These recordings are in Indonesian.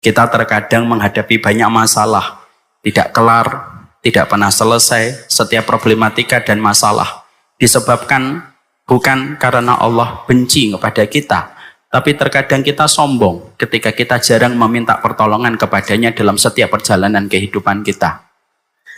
Kita terkadang menghadapi banyak masalah, tidak kelar, tidak pernah selesai. Setiap problematika dan masalah disebabkan bukan karena Allah benci kepada kita, tapi terkadang kita sombong ketika kita jarang meminta pertolongan kepadanya dalam setiap perjalanan kehidupan kita.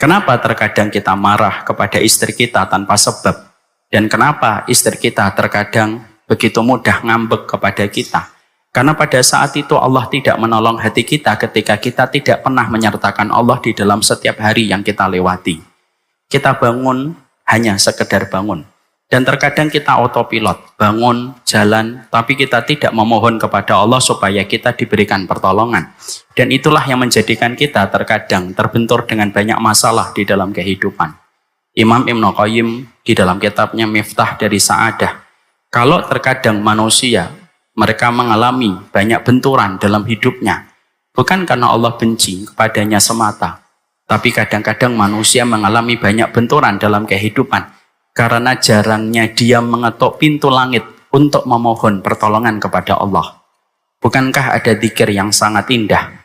Kenapa terkadang kita marah kepada istri kita tanpa sebab? Dan kenapa istri kita terkadang begitu mudah ngambek kepada kita? Karena pada saat itu Allah tidak menolong hati kita ketika kita tidak pernah menyertakan Allah di dalam setiap hari yang kita lewati. Kita bangun hanya sekedar bangun. Dan terkadang kita autopilot, bangun, jalan, tapi kita tidak memohon kepada Allah supaya kita diberikan pertolongan. Dan itulah yang menjadikan kita terkadang terbentur dengan banyak masalah di dalam kehidupan. Imam Ibnu Qayyim di dalam kitabnya Miftah dari Sa'adah, kalau terkadang manusia mereka mengalami banyak benturan dalam hidupnya, bukan karena Allah benci kepadanya semata, tapi kadang-kadang manusia mengalami banyak benturan dalam kehidupan karena jarangnya dia mengetuk pintu langit untuk memohon pertolongan kepada Allah. Bukankah ada zikir yang sangat indah?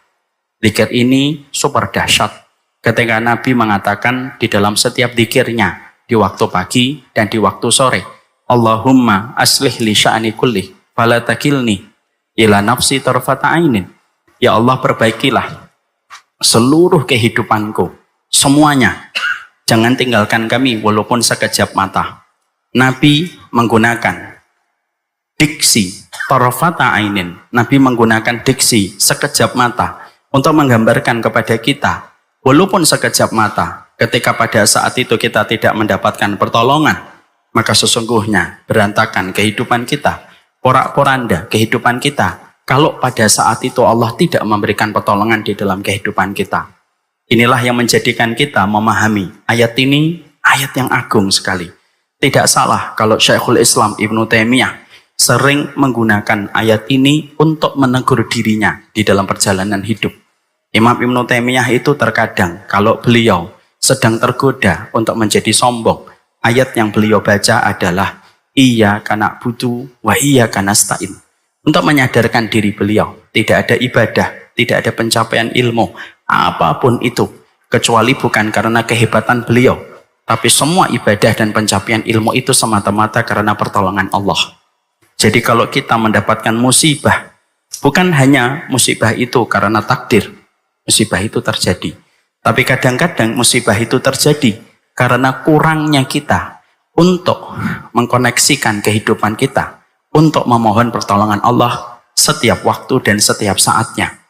Zikir ini super dahsyat. Ketika Nabi mengatakan di dalam setiap zikirnya, di waktu pagi dan di waktu sore, Allahumma aslih li sya'ni kullih fala takilni ila nafsi tarfata ainin. Ya Allah, perbaikilah seluruh kehidupanku, semuanya. Jangan tinggalkan kami walaupun sekejap mata. Nabi menggunakan diksi tarfata ainin. Nabi menggunakan diksi sekejap mata untuk menggambarkan kepada kita, walaupun sekejap mata, ketika pada saat itu kita tidak mendapatkan pertolongan, maka sesungguhnya berantakan kehidupan kita, porak-poranda kehidupan kita, kalau pada saat itu Allah tidak memberikan pertolongan di dalam kehidupan kita. Inilah yang menjadikan kita memahami ayat ini, ayat yang agung sekali. Tidak salah kalau Syekhul Islam Ibnu Taimiyah sering menggunakan ayat ini untuk menegur dirinya di dalam perjalanan hidup. Imam Ibnu Taimiyah itu terkadang kalau beliau sedang tergoda untuk menjadi sombong, ayat yang beliau baca adalah Iyyaka na'budu wa iyyaka nasta'in. Untuk menyadarkan diri beliau, tidak ada ibadah, tidak ada pencapaian ilmu, apapun itu, kecuali bukan karena kehebatan beliau, tapi semua ibadah dan pencapaian ilmu itu semata-mata karena pertolongan Allah. Jadi kalau kita mendapatkan musibah, bukan hanya musibah itu karena takdir, musibah itu terjadi, tapi kadang-kadang musibah itu terjadi karena kurangnya kita untuk mengkoneksikan kehidupan kita, untuk memohon pertolongan Allah setiap waktu dan setiap saatnya.